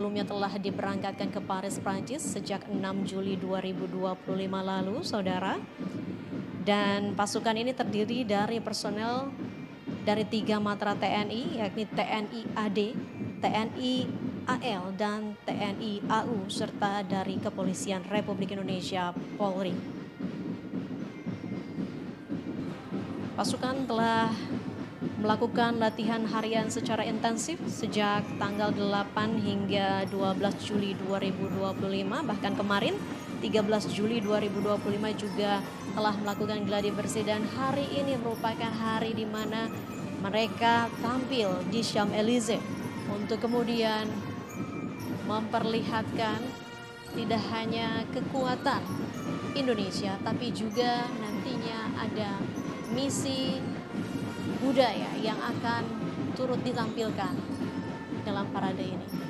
Sebelumnya telah diberangkatkan ke Paris, Prancis sejak 6 Juli 2025 lalu, saudara. Dan pasukan ini terdiri dari personel dari 3 matra TNI, yakni TNI AD, TNI AL, dan TNI AU, serta dari Kepolisian Republik Indonesia Polri. Pasukan telah melakukan latihan harian secara intensif sejak tanggal 8 hingga 12 Juli 2025. Bahkan kemarin 13 Juli 2025 juga telah melakukan gladi bersih, dan hari ini merupakan hari di mana mereka tampil di Champs-Élysées untuk kemudian memperlihatkan tidak hanya kekuatan Indonesia, tapi juga nantinya ada misi budaya yang akan turut ditampilkan dalam parade ini.